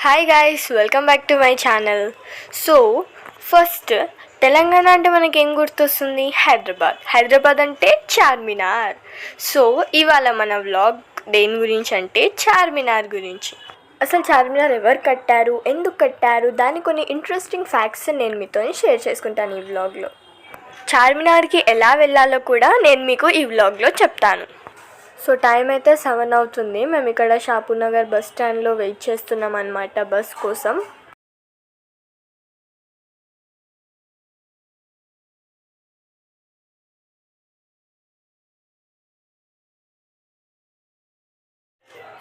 Hi guys, welcome back to my channel. So first Telangana అంటే మనకి ఏం గుర్తొస్తుంది? హైదరాబాద్ అంటే చార్మినార్. సో ఇవాళ మన వ్లాగ్ దేని గురించి అంటే చార్మినార్ గురించి. అసలు చార్మినార్ ఎవరు కట్టారు, ఎందుకు కట్టారు, దాని కొన్ని ఇంట్రెస్టింగ్ ఫ్యాక్ట్స్ నేను మీతో షేర్ చేసుకుంటాను ఈ వ్లాగ్లో. చార్మినార్కి ఎలా వెళ్ళాలో కూడా నేను మీకు ఈ వ్లాగ్లో చెప్తాను. సో టైం అయితే 7 అవుతుంది. మేము ఇక్కడ షాపూర్ నగర్ బస్ స్టాండ్లో వెయిట్ చేస్తున్నాం అన్నమాట బస్ కోసం.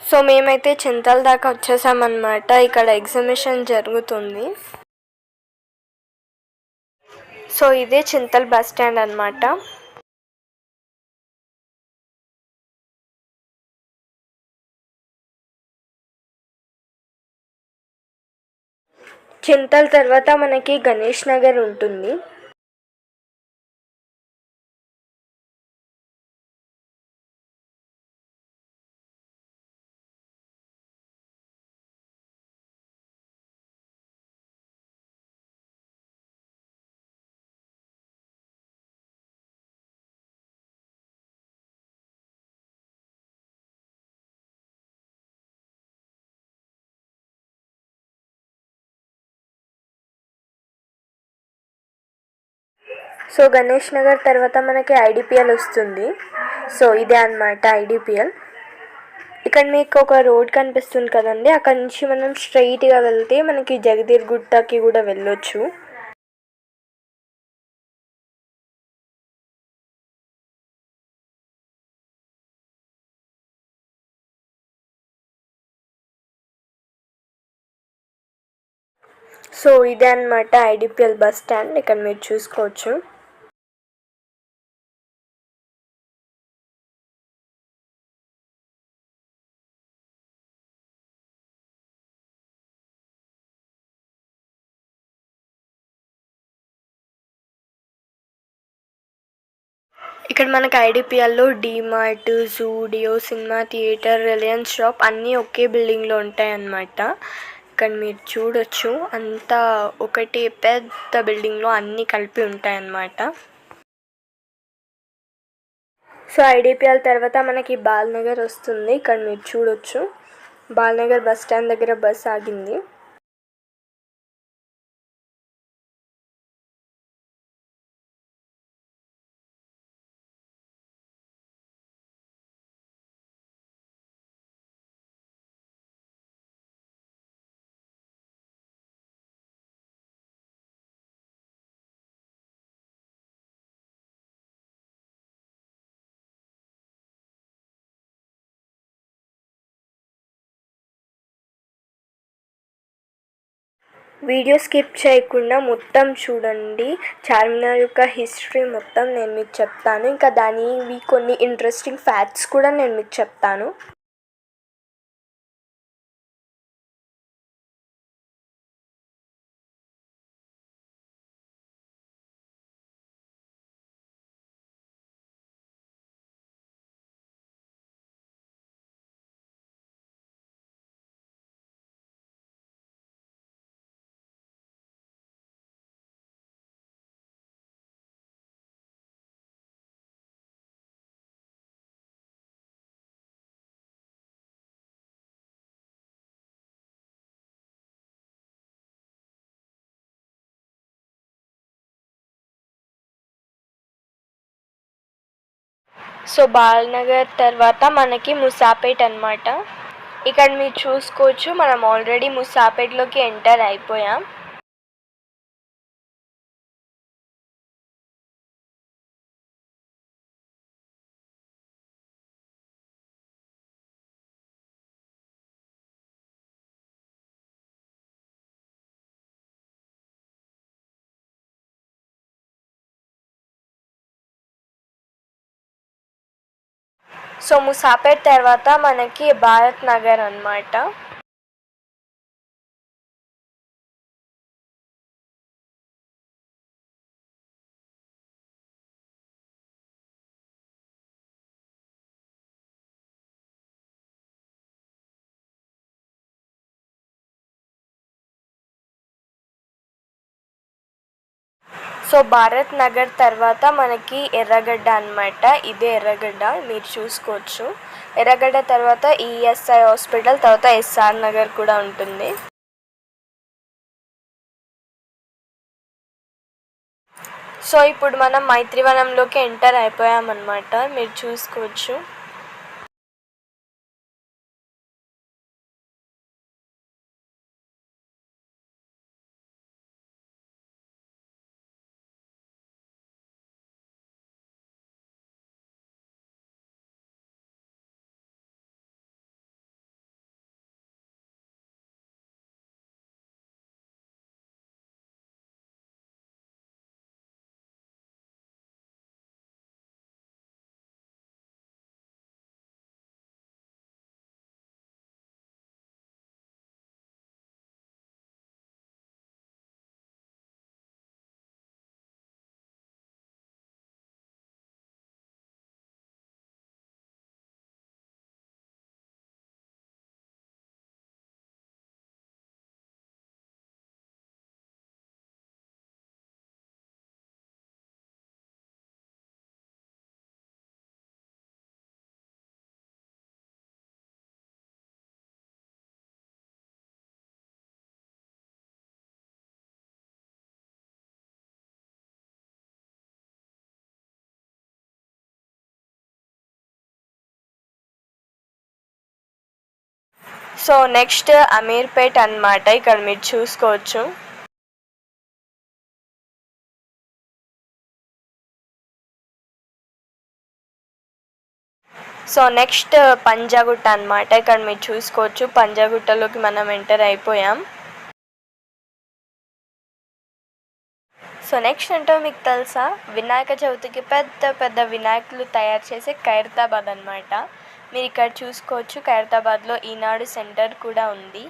సో మేమైతే చింతల దాకా వచ్చేసామన్నమాట. ఇక్కడ ఎగ్జిబిషన్ జరుగుతుంది. సో ఇదే చింతల్ బస్ స్టాండ్ అన్నమాట. చింతల్ తర్వాత మనకి గణేష్ నగర్ ఉంటుంది. సో గణేష్ నగర్ తర్వాత మనకి ఐడిపిఎల్ వస్తుంది. సో ఇదే అన్నమాట ఐడిపిఎల్. ఇక్కడ మీకు ఒక రోడ్ కనిపిస్తుంది కదండి, అక్కడ నుంచి మనం స్ట్రైట్గా వెళ్తే మనకి జగదీర్ గుట్టకి కూడా వెళ్ళొచ్చు. సో ఇదే అన్నమాట ఐడిపిఎల్ బస్ స్టాండ్. ఇక్కడ మీరు చూసుకోవచ్చు. ఇక్కడ మనకి ఐడిపిఎల్లో DMart, Zudio, cinema theatre, Reliance shop అన్నీ ఒకే బిల్డింగ్లో ఉంటాయన్నమాట. ఇక్కడ మీరు చూడొచ్చు, అంతా ఒకటి పెద్ద బిల్డింగ్లో అన్నీ కలిపి ఉంటాయన్నమాట. సో ఐడిపిఎల్ తర్వాత మనకి బాల్నగర్ వస్తుంది. ఇక్కడ మీరు చూడొచ్చు, బాల్నగర్ బస్ స్టాండ్ దగ్గర బస్ ఆగింది. వీడియో స్కిప్ చేయకుండా మొత్తం చూడండి. చార్మినార్ యొక్క హిస్టరీ మొత్తం నేను మీకు చెప్తాను. ఇంకా దానివి కొన్ని ఇంట్రెస్టింగ్ ఫ్యాక్ట్స్ కూడా నేను మీకు చెప్తాను. సో బాల్నగర్ తర్వాత మనకి ముసాపేట్ అన్నమాట. ఇక్కడ మీరు చూసుకోవచ్చు, మనం ఆల్రెడీ ముసాపేట్లోకి ఎంటర్ అయిపోయాం. సో ముసాపేట్ తర్వాత మనకి భారత్ నగర్ అన్నమాట. సో భారత్ నగర్ తర్వాత మనకి ఎర్రగడ్డ అనమాట. ఇదే ఎర్రగడ్డ, మీరు చూసుకోవచ్చు. ఎర్రగడ్డ తర్వాత ఈఎస్ఐ హాస్పిటల్, తర్వాత ఎస్ఆర్ నగర్ కూడా ఉంటుంది. సో ఇప్పుడు మనం మైత్రివనంలోకి ఎంటర్ అయిపోయామన్నమాట, మీరు చూసుకోవచ్చు. సో నెక్స్ట్ అమీర్పేట్ అన్నమాట, ఇక్కడ మీరు చూసుకోవచ్చు. సో నెక్స్ట్ పంజాగుట్ట అన్నమాట, ఇక్కడ మీరు చూసుకోవచ్చు. పంజాగుట్టలోకి మనం ఎంటర్ అయిపోయాం. సో నెక్స్ట్ ఏంటో మీకు తెలుసా, వినాయక చవితికి పెద్ద పెద్ద వినాయకులు తయారు చేసే ఖైరతాబాద్ అన్నమాట. మీరు ఇక్కడ చూసుకోవచ్చు, ఖైరతాబాద్లో ఈనాడు సెంటర్ కూడా ఉంది.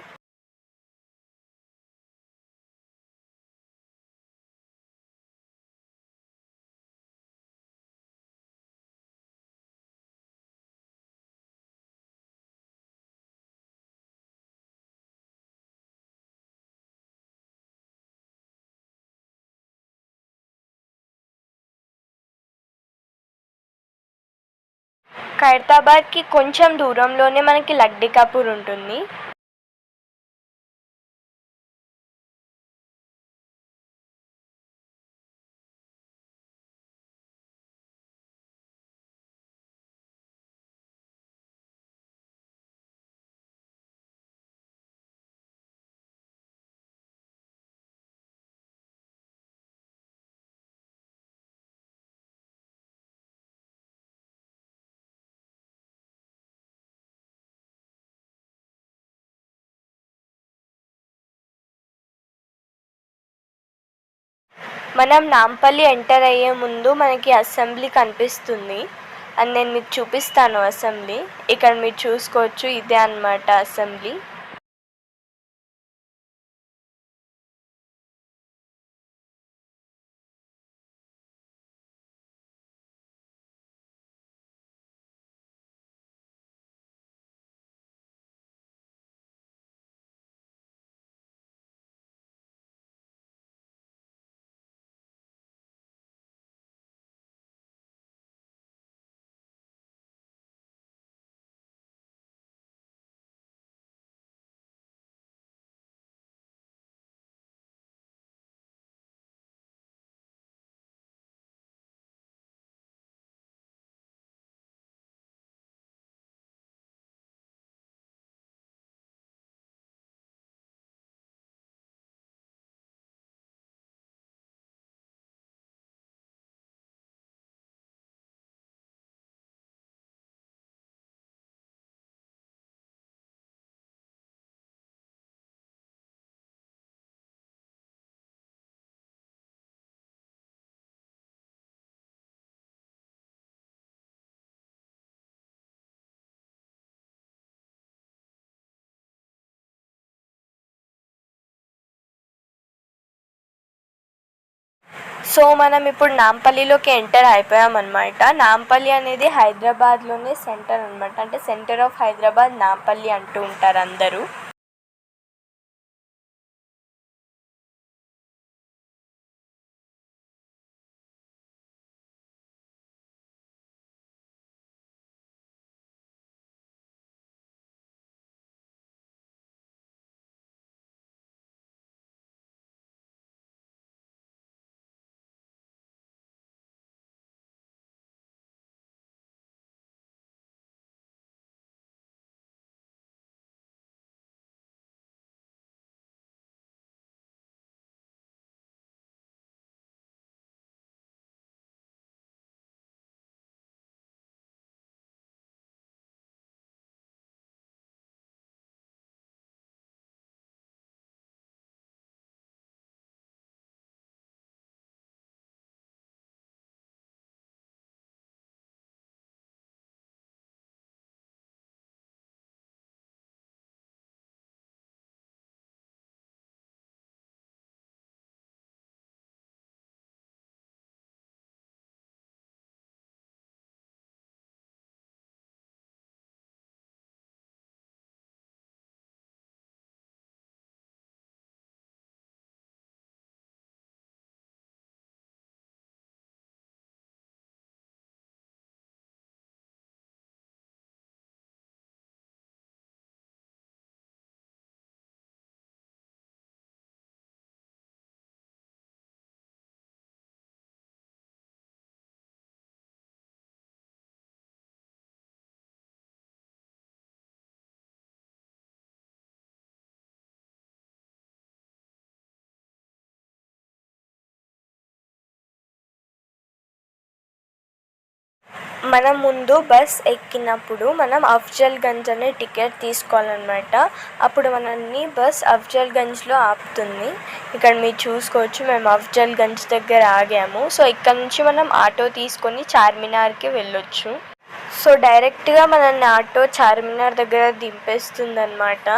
ఖైరతాబాద్కి కొంచెం దూరంలోనే మనకి లక్డికాపూర్ ఉంటుంది. మనం నాంపల్లి ఎంటర్ అయ్యే ముందు మనకి అసెంబ్లీ కనిపిస్తుంది, అని నేను మీకు చూపిస్తాను. అసెంబ్లీ ఇక్కడ మీరు చూసుకోవచ్చు, ఇదే అన్నమాట అసెంబ్లీ. సో మనం ఇప్పుడు నాంపల్లిలోకి ఎంటర్ అయిపోయామన్నమాట. నాంపల్లి అనేది హైదరాబాద్లోనే సెంటర్ అనమాట, అంటే సెంటర్ ఆఫ్ హైదరాబాద్ నాంపల్లి అంటూ ఉంటారు అందరూ. మనం ముందు బస్ ఎక్కినప్పుడు మనం అఫ్జల్గంజ్ అనే టికెట్ తీసుకోవాలన్నమాట. అప్పుడు మనల్ని బస్ అఫ్జల్గంజ్లో ఆపుతుంది. ఇక్కడ మీరు చూసుకోవచ్చు, మేము అఫ్జల్గంజ్ దగ్గర ఆగాము. సో ఇక్కడ నుంచి మనం ఆటో తీసుకొని చార్మినార్కి వెళ్ళొచ్చు. సో డైరెక్ట్గా మనల్ని ఆటో చార్మినార్ దగ్గర దింపేస్తుంది అన్నమాట.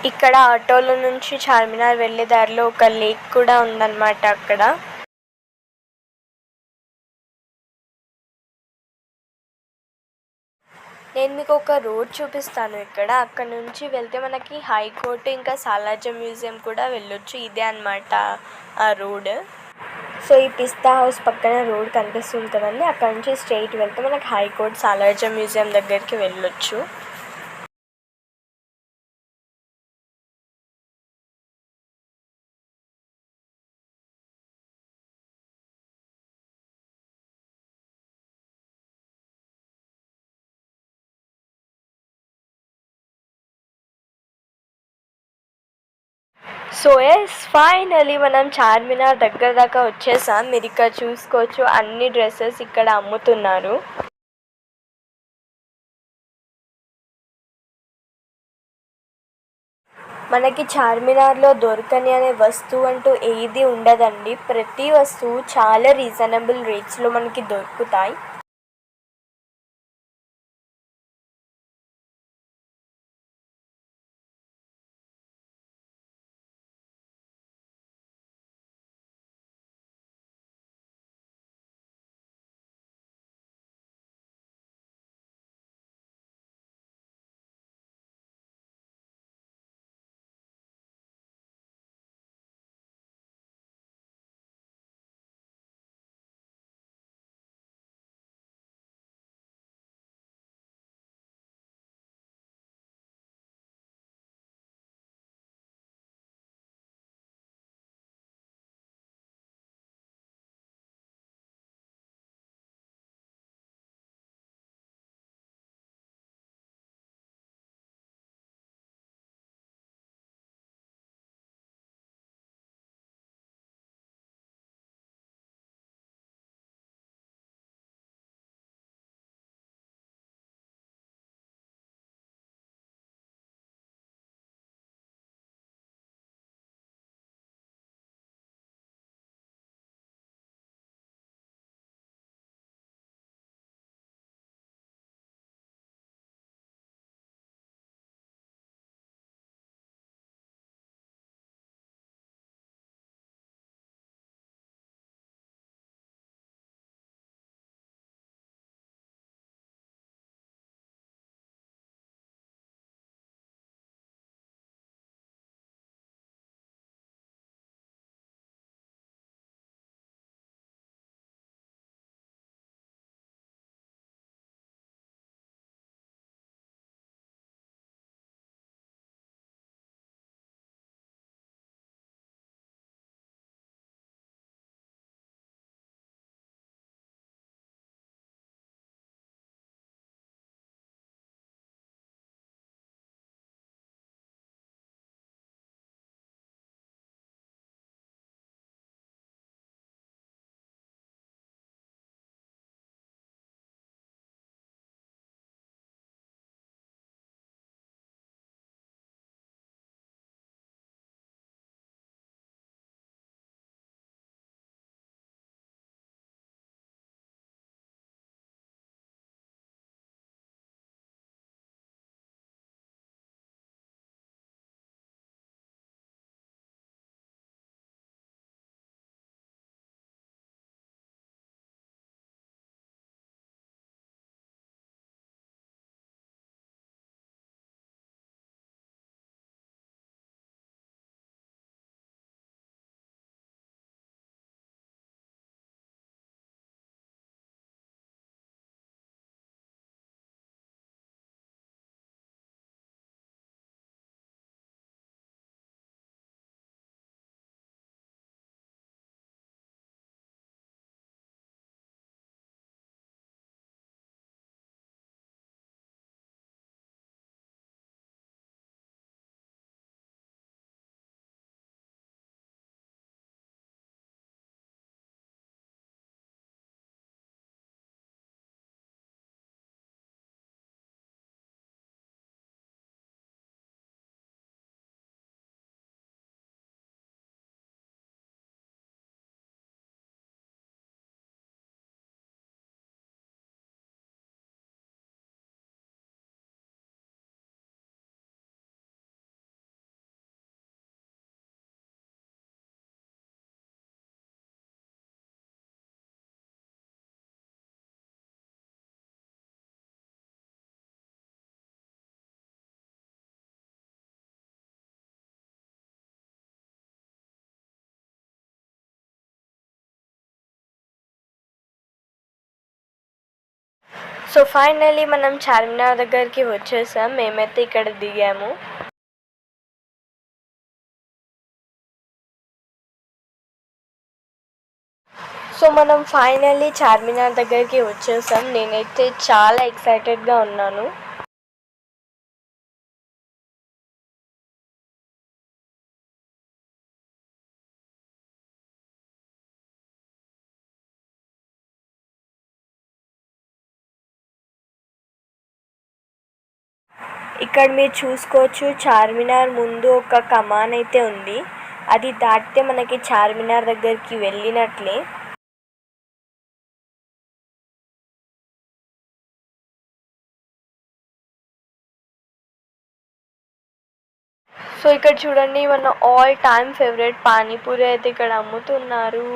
ఇక్కడ ఆటోలో నుంచి చార్మినార్ వెళ్ళే దారిలో ఒక లేక్ కూడా ఉందన్నమాట. అక్కడ నేను మీకు ఒక రోడ్ చూపిస్తాను. అక్కడ నుంచి వెళ్తే మనకి హైకోర్టు ఇంకా సాలార్జంగ్ మ్యూజియం కూడా వెళ్ళొచ్చు. ఇదే అన్నమాట ఆ రోడ్. సో ఈ పిస్తా హౌస్ పక్కన రోడ్ కనిపిస్తుంది కదండి, అక్కడ నుంచి స్ట్రైట్ వెళ్తే మనకి హైకోర్టు సాలార్జంగ్ మ్యూజియం దగ్గరికి వెళ్ళొచ్చు. సో ఎస్, ఫైనలీ మనం చార్మినార్ దగ్గర దాకా వచ్చేసాం. మీరు ఇక్కడ చూసుకోవచ్చు, అన్ని డ్రెస్సెస్ ఇక్కడ అమ్ముతున్నారు. మనకి చార్మినార్లో దొరకని అనే వస్తువు అంటూ ఏది ఉండదండి. ప్రతి వస్తువు చాలా రీజనబుల్ రేట్స్లో మనకి దొరుకుతాయి. సో ఫైనల్లీ మనం చార్మినార్ దగ్గరికి వచ్చేసాం. మేమైతే ఇక్కడ దిగాము. సో మనం ఫైనల్లీ చార్మినార్ దగ్గరికి వచ్చేసాం. నేనైతే చాలా ఎక్సైటెడ్గా ఉన్నాను. ఇక్కడ మీరు చూసుకోవచ్చు, చార్మినార్ ముందు ఒక కమాన్ అయితే ఉంది. అది దాటితే మనకి చార్మినార్ దగ్గరికి వెళ్ళినట్లే. సో ఇక్కడ చూడండి, మన ఆల్ టైమ్ ఫేవరెట్ పానీపూరి అయితే ఇక్కడ అమ్ముతున్నారు.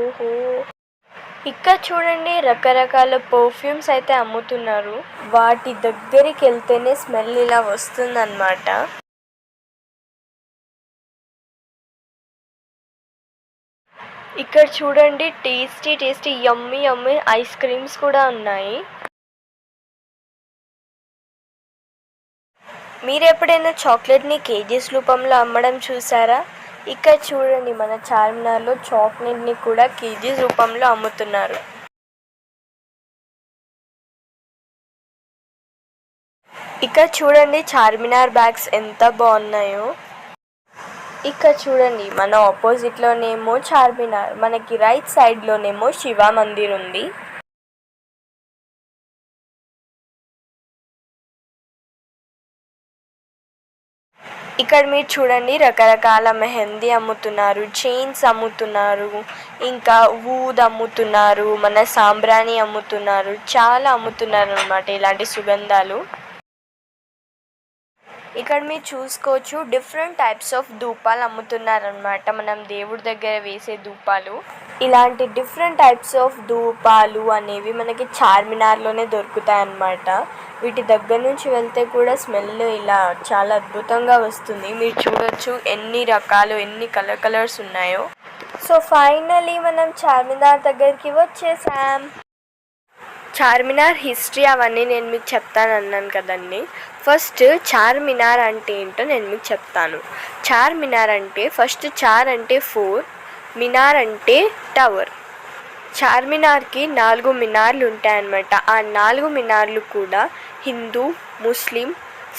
ఓహో, ఇక్కడ చూడండి రకరకాల పర్ఫ్యూమ్స్ అయితే అమ్ముతున్నారు. వాటి దగ్గరికి వెళ్తేనే స్మెల్ ఇలా వస్తుందన్నమాట. ఇక్కడ చూడండి టేస్టీ టేస్టీ యమ్మీ యమ్మీ ఐస్ క్రీమ్స్ కూడా ఉన్నాయి. మీరు ఎప్పుడైనా చాక్లెట్ని కేజీస్ రూపంలో అమ్మడం చూసారా? ఇక్కడ చూడండి, మన చార్మినార్లో చాక్లెట్ని కూడా కేజీస్ రూపంలో అమ్ముతున్నారు. ఇక్కడ చూడండి చార్మినార్ బ్యాగ్స్ ఎంత బాగున్నాయో. ఇక్కడ చూడండి, మన ఆపోజిట్లోనేమో చార్మినార్, మనకి రైట్ సైడ్లోనేమో శివ మందిర్ ఉంది. ఇక్కడ మీరు చూడండి రకరకాల మెహందీ అమ్ముతున్నారు, చైన్స్ అమ్ముతున్నారు, ఇంకా ఊద్ అమ్ముతున్నారు, మన సాంబ్రాణి అమ్ముతున్నారు, చాలా అమ్ముతున్నారు అన్నమాట ఇలాంటి సుగంధాలు. ఇక్కడ మీరు చూసుకోవచ్చు డిఫరెంట్ టైప్స్ ఆఫ్ ధూపాలు అమ్ముతున్నారనమాట. మనం దేవుడి దగ్గర వేసే ధూపాలు. ఇలాంటి డిఫరెంట్ టైప్స్ ఆఫ్ ధూపాలు అనేవి మనకి చార్మినార్లోనే దొరుకుతాయి అన్నమాట. వీటి దగ్గర నుంచి వెళ్తే కూడా స్మెల్ ఇలా చాలా అద్భుతంగా వస్తుంది. మీరు చూడొచ్చు ఎన్ని రకాలు, ఎన్ని కలర్స్ ఉన్నాయో. సో ఫైనలీ మనం చార్మినార్ దగ్గరికి వచ్చేసాం. చార్మినార్ హిస్టరీ అవన్నీ నేను మీకు చెప్తాను అన్నాను కదండి. ఫస్ట్ చార్మినార్ అంటే ఏంటో నేను మీకు చెప్తాను. చార్మినార్ అంటే ఫస్ట్ చార్ అంటే 4, మినార్ అంటే టవర్. చార్మినార్కి 4 మినార్లు ఉంటాయన్నమాట. ఆ 4 మినార్లు కూడా హిందూ, ముస్లిం,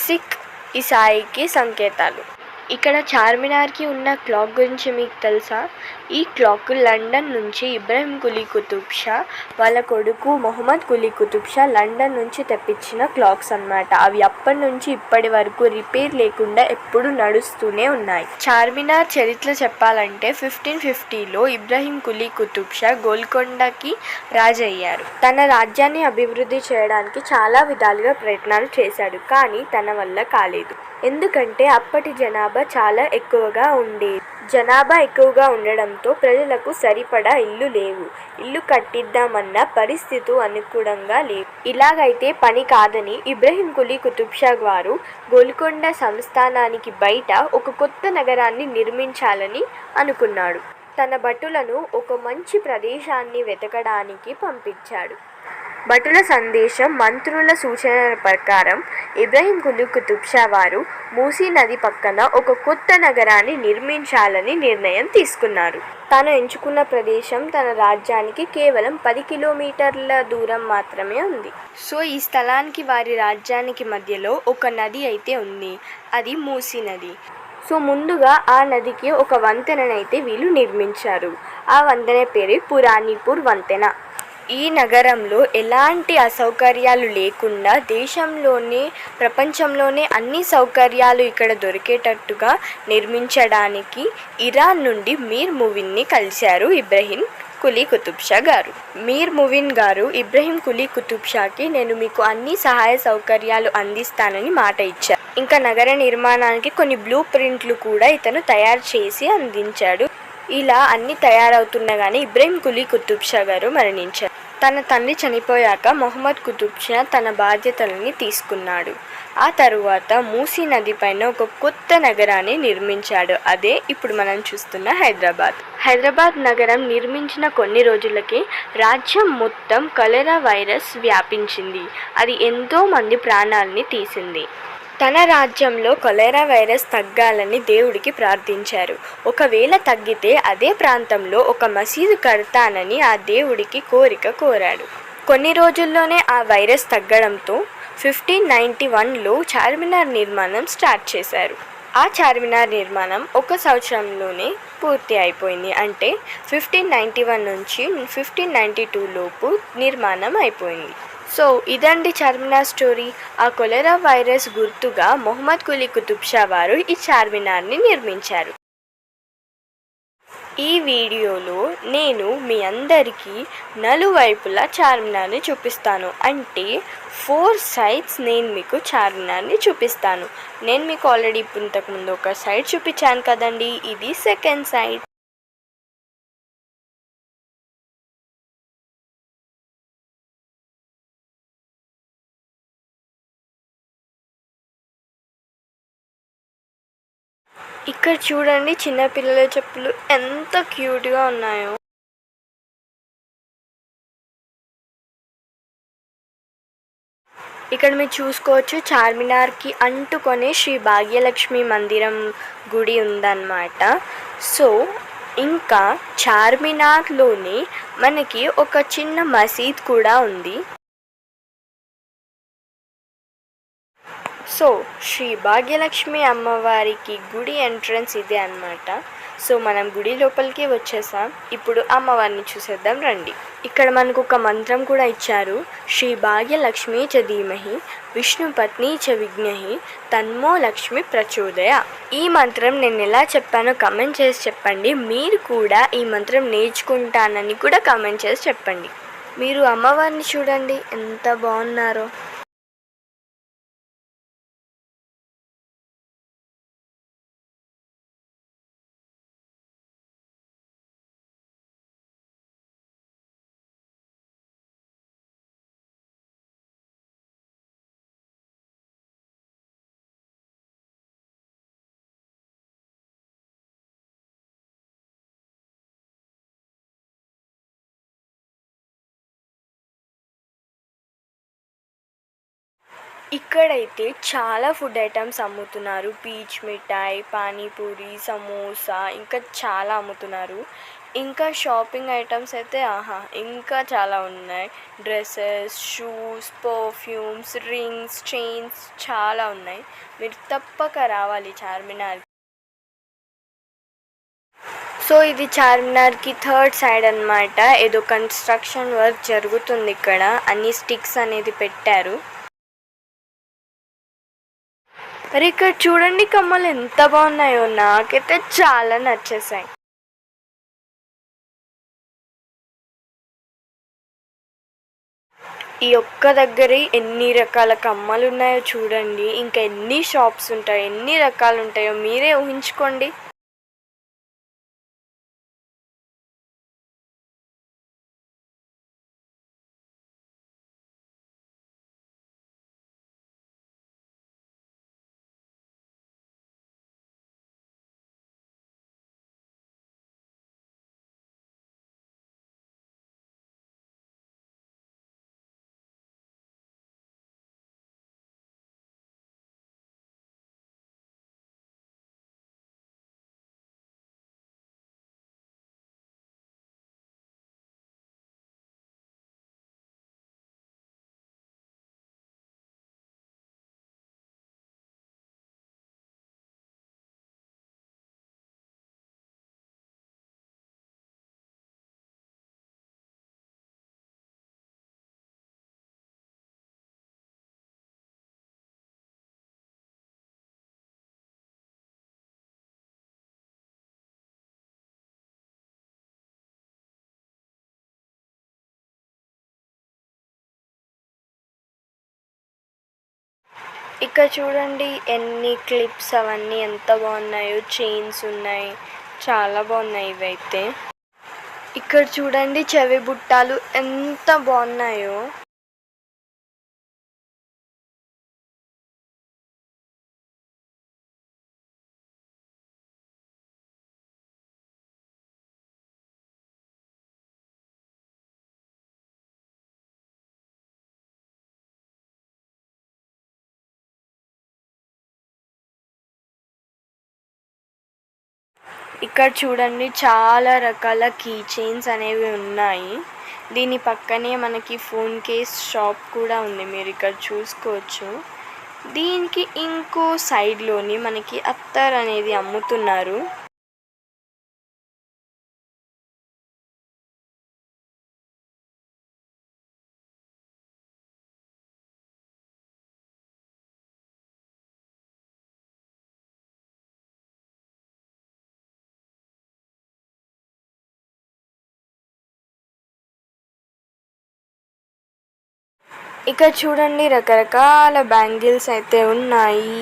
సిక్, ఇసాయికి సంకేతాలు. ఇక్కడ చార్మినార్కి ఉన్న క్లాక్ గురించి మీకు తెలుసా? ఈ క్లాక్ లండన్ నుంచి ఇబ్రహీం కులీ కుతుబ్ షా వాళ్ళ కొడుకు మొహమ్మద్ కులీ కుతుబ్ షా లండన్ నుంచి తెప్పించిన క్లాక్స్ అన్నమాట. అవి అప్పటి నుంచి ఇప్పటి వరకు రిపేర్ లేకుండా ఎప్పుడు నడుస్తూనే ఉన్నాయి. చార్మినార్ చరిత్ర చెప్పాలంటే 1550లో ఇబ్రహీం కులీ కుతుబ్ షా గోల్కొండకి రాజయ్యారు. తన రాజ్యాన్ని అభివృద్ధి చేయడానికి చాలా విధాలుగా ప్రయత్నాలు చేశాడు, కానీ తన వల్ల కాలేదు. ఎందుకంటే అప్పటి జనాభా చాలా ఎక్కువగా ఉండేది. జనాభా ఎక్కువగా ఉండడంతో ప్రజలకు సరిపడా ఇల్లు లేవు. ఇల్లు కట్టిద్దామన్న పరిస్థితి అనుకూలంగా లేవు. ఇలాగైతే పని కాదని ఇబ్రహీం కులీ కుతుబ్ షా వారు గోల్కొండ సంస్థానానికి బయట ఒక కొత్త నగరాన్ని నిర్మించాలని అనుకున్నాడు. తన భటులను ఒక మంచి ప్రదేశాన్ని వెతకడానికి పంపించాడు. భటుల సందేశం, మంత్రుల సూచనల ప్రకారం ఇబ్రహీం కులీ కుతుబ్ షా వారు మూసీ నది పక్కన ఒక కొత్త నగరాన్ని నిర్మించాలని నిర్ణయం తీసుకున్నారు. తాను ఎంచుకున్న ప్రదేశం తన రాజ్యానికి కేవలం 10 కిలోమీటర్ల దూరం మాత్రమే ఉంది. సో ఈ స్థలానికి, వారి రాజ్యానికి మధ్యలో ఒక నది అయితే ఉంది. అది మూసీ నది. సో ముందుగా ఆ నదికి ఒక వంతెననైతే వీళ్ళు నిర్మించారు. ఆ వంతెన పేరు పురాణిపూర్ వంతెన. ఈ నగరంలో ఎలాంటి అసౌకర్యాలు లేకుండా దేశంలోనే, ప్రపంచంలోనే అన్ని సౌకర్యాలు ఇక్కడ దొరికేటట్టుగా నిర్మించడానికి ఇరాన్ నుండి మీర్ మువిన్ని కలిశారు ఇబ్రహీం కులీ కుతుబ్ షా గారు. మీర్ మువిన్ గారు ఇబ్రహీం కులీ కుతుబ్ షాకి నేను మీకు అన్ని సహాయ సౌకర్యాలు అందిస్తానని మాట ఇచ్చారు. ఇంకా నగర నిర్మాణానికి కొన్ని బ్లూ ప్రింట్లు కూడా ఇతను తయారు చేసి అందించాడు. ఇలా అన్ని తయారవుతున్నగానే ఇబ్రహీం కులీ కుతుబ్ షా గారు మరణించారు. తన తండ్రి చనిపోయాక మొహమ్మద్ కుతుబ్ షా తన బాధ్యతలని తీసుకున్నాడు. ఆ తరువాత మూసీ నది పైన ఒక కొత్త నగరాన్ని నిర్మించాడు. అదే ఇప్పుడు మనం చూస్తున్న హైదరాబాద్. హైదరాబాద్ నగరం నిర్మించిన కొన్ని రోజులకి రాజ్యం మొత్తం కలరా వైరస్ వ్యాపించింది. అది ఎంతో మంది ప్రాణాలని తీసింది. తన రాజ్యంలో కలరా వైరస్ తగ్గాలని దేవుడికి ప్రార్థించారు. ఒకవేళ తగ్గితే అదే ప్రాంతంలో ఒక మసీదు కడతానని ఆ దేవుడికి కోరాడు. కొన్ని రోజుల్లోనే ఆ వైరస్ తగ్గడంతో 1591లో చార్మినార్ నిర్మాణం స్టార్ట్ చేశారు. ఆ చార్మినార్ నిర్మాణం 1 సంవత్సరంలోనే పూర్తి అయిపోయింది. అంటే 1591 నుంచి 1592 లోపు నిర్మాణం అయిపోయింది. సో ఇదండి చార్మినార్ స్టోరీ. ఆ కొలెరా వైరస్ గుర్తుగా మొహమ్మద్ కులీ కుతుబ్ షా వారు ఈ చార్మినార్ని నిర్మించారు. ఈ వీడియోలో నేను మీ అందరికీ నలువైపులా చార్మినార్ని చూపిస్తాను. అంటే 4 సైడ్స్ నేను మీకు చార్మినార్ని చూపిస్తాను. నేను మీకు ఆల్రెడీ ఇంతకుముందు ఒక సైడ్ చూపించాను కదండి, ఇది సెకండ్ సైడ్. ఇక్కడ చూడండి, చిన్నపిల్లల చెప్పులు ఎంత క్యూట్గా ఉన్నాయో. ఇక్కడ మీరు చూసుకోవచ్చు, చార్మినార్కి అంటుకొనే శ్రీ భాగ్యలక్ష్మి మందిరం గుడి ఉందన్నమాట. సో ఇంకా చార్మినార్లోనే మనకి ఒక చిన్న మసీద్ కూడా ఉంది. సో శ్రీ భాగ్యలక్ష్మి అమ్మవారికి గుడి ఎంట్రన్స్ ఇదే అన్నమాట. సో మనం గుడి లోపలికి వచ్చేసాం. ఇప్పుడు అమ్మవారిని చూసేద్దాం రండి. ఇక్కడ మనకు ఒక మంత్రం కూడా ఇచ్చారు. శ్రీ భాగ్యలక్ష్మి చ ధీమహి విష్ణుపత్ని చ విజ్ఞహి తన్మో లక్ష్మి ప్రచోదయ. ఈ మంత్రం నేను ఎలా చెప్పానో కమెంట్ చేసి చెప్పండి. మీరు కూడా ఈ మంత్రం నేర్చుకుంటానని కూడా కమెంట్ చేసి చెప్పండి. మీరు అమ్మవారిని చూడండి ఎంత బాగున్నారో. ఇక్కడైతే చాలా ఫుడ్ ఐటమ్స్ అమ్ముతున్నారు. పీచ్ మిఠాయి, పానీపూరి, సమోసా ఇంకా చాలా అమ్ముతున్నారు. ఇంకా షాపింగ్ ఐటమ్స్ అయితే ఇంకా చాలా ఉన్నాయి. Dresses, shoes, perfumes, rings, chains చాలా ఉన్నాయి. మీరు తప్పక రావాలి చార్మినార్. సో ఇది చార్మినార్కి 3rd సైడ్ అన్నమాట. ఏదో కన్స్ట్రక్షన్ వర్క్ జరుగుతుంది. ఇక్కడ అన్ని స్టిక్స్ అనేది పెట్టారు. మరి ఇక్కడ చూడండి, కమ్మలు ఎంత బాగున్నాయో, నాకైతే చాలా నచ్చేసాయి. ఈ ఒక్క దగ్గరే ఎన్ని రకాల కమ్మలు ఉన్నాయో చూడండి. ఇంకా ఎన్ని షాప్స్ ఉంటాయో, ఎన్ని రకాలు ఉంటాయో మీరే ఊహించుకోండి. ఇక్కడ చూడండి ఎన్ని క్లిప్స్ అవన్నీ ఎంత బాగున్నాయో. చైన్స్ ఉన్నాయి, చాలా బాగున్నాయి ఇవైతే. ఇక్కడ చూడండి చెవి బుట్టాలు ఎంత బాగున్నాయో. ఇక్కడ చూడండి చాలా రకాల కీ చైన్స్ అనేవి ఉన్నాయి. దీని పక్కనే మనకి ఫోన్ కేస్ షాప్ కూడా ఉంది, మీరు ఇక్కడ చూసుకోవచ్చు. దీనికి ఇంకో సైడ్లోని మనకి అత్తర్ అనేది అమ్ముతున్నారు. ఇక్కడ చూడండి రకరకాల బ్యాంగిల్స్ అయితే ఉన్నాయి.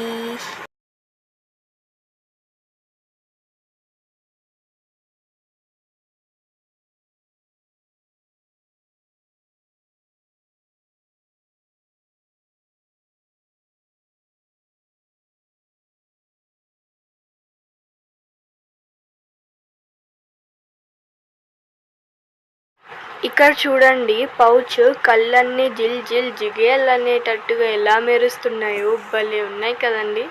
ఇక్కడ చూడండి పౌచ్ కళ్ళన్నీ జిల్ జిల్ జిగేల్ అనేటట్టుగా ఎలా మెరుస్తున్నాయో, భలే ఉన్నాయి కదండి.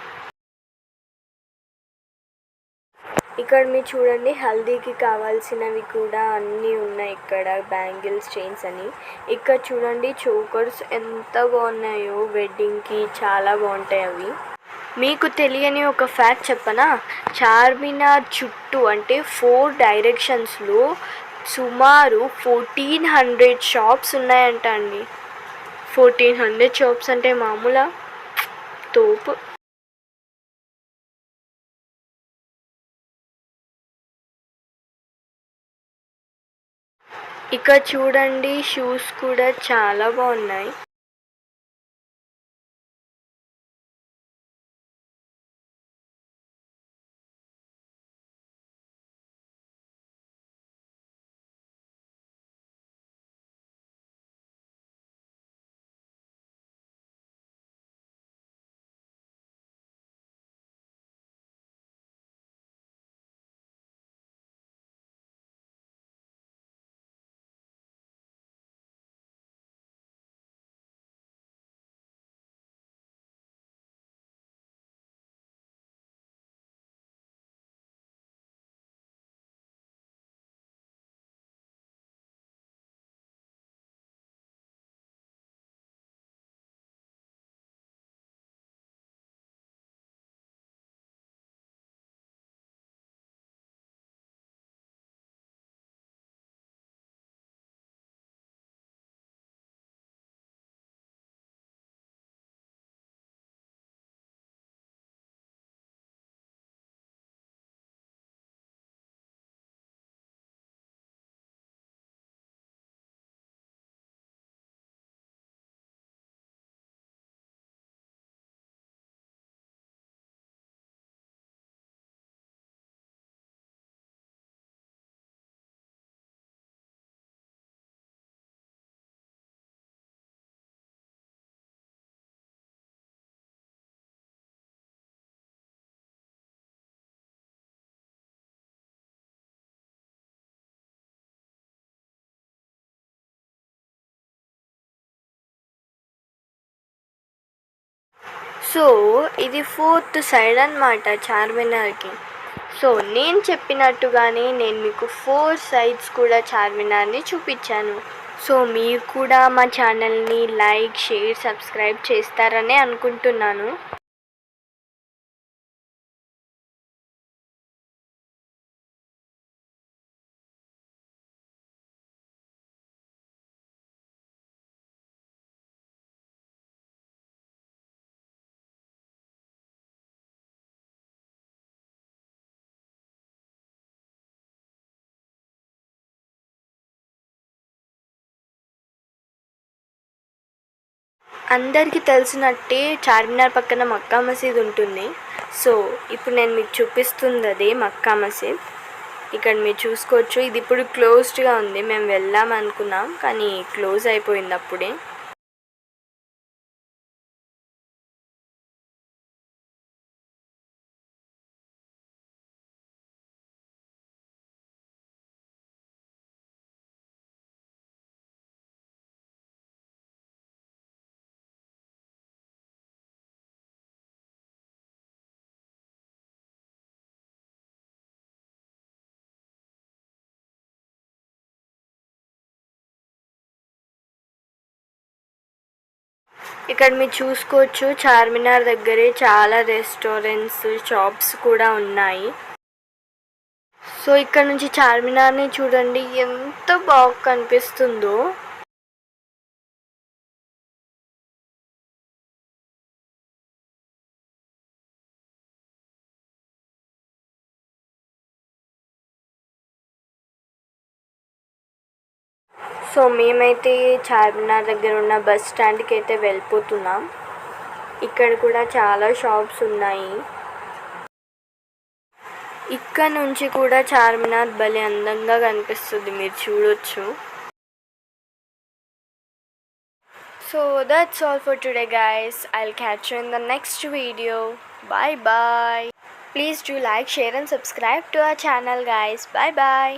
ఇక్కడ మీరు చూడండి హల్దీకి కావాల్సినవి కూడా అన్నీ ఉన్నాయి ఇక్కడ, బ్యాంగిల్స్ చైన్స్ అని. ఇక్కడ చూడండి చోకర్స్ ఎంత బాగున్నాయో, వెడ్డింగ్కి చాలా బాగుంటాయి అవి. మీకు తెలియని ఒక ఫ్యాక్ట్ చెప్పనా, చార్మినార్ చుట్టూ అంటే 4 డైరెక్షన్స్లో సుమారు 1400 షాప్స్ ఉన్నాయంట అండి. 1400 షాప్స్ అంటే మామూలా? తోపు. ఇక్కడ చూడండి షూస్ కూడా చాలా బాగున్నాయి. సో ఇది 4th సైడ్ అన్నమాట చార్మినార్కి. సో నేను చెప్పినట్టుగానే నేను మీకు 4 సైడ్స్ కూడా చార్మినార్ని చూపించాను. సో మీరు కూడా మా ఛానల్ని లైక్, షేర్, సబ్స్క్రైబ్ చేస్తారనే అనుకుంటున్నాను. అందరికీ తెలిసినట్టే చార్మినార్ పక్కన మక్కా మసీద్ ఉంటుంది. సో ఇప్పుడు నేను మీకు చూపిస్తుంది అదే మక్కా మసీద్. ఇక్కడ మీరు చూసుకోవచ్చు, ఇది ఇప్పుడు క్లోజ్డ్గా ఉంది. మేము వెళ్దాం అనుకున్నాం కానీ క్లోజ్ అయిపోయింది అప్పుడే. ఇక్కడ మీరు చూసుకోవచ్చు, చార్మినార్ దగ్గరే చాలా రెస్టారెంట్స్, షాప్స్ కూడా ఉన్నాయి. సో ఇక్కడ నుంచి చార్మినార్ని చూడండి, ఎంత బాగా కనిపిస్తుందో. సో మేమైతే చార్మినార్ దగ్గర ఉన్న బస్ స్టాండ్కి అయితే వెళ్ళిపోతున్నాం. ఇక్కడ కూడా చాలా షాప్స్ ఉన్నాయి. ఇక్కడ నుంచి కూడా చార్మినార్ భలే అందంగా కనిపిస్తుంది, మీరు చూడొచ్చు. So that's all for today guys. I'll catch you in the next video. Bye bye. Please do like, share and subscribe to our channel guys. Bye bye.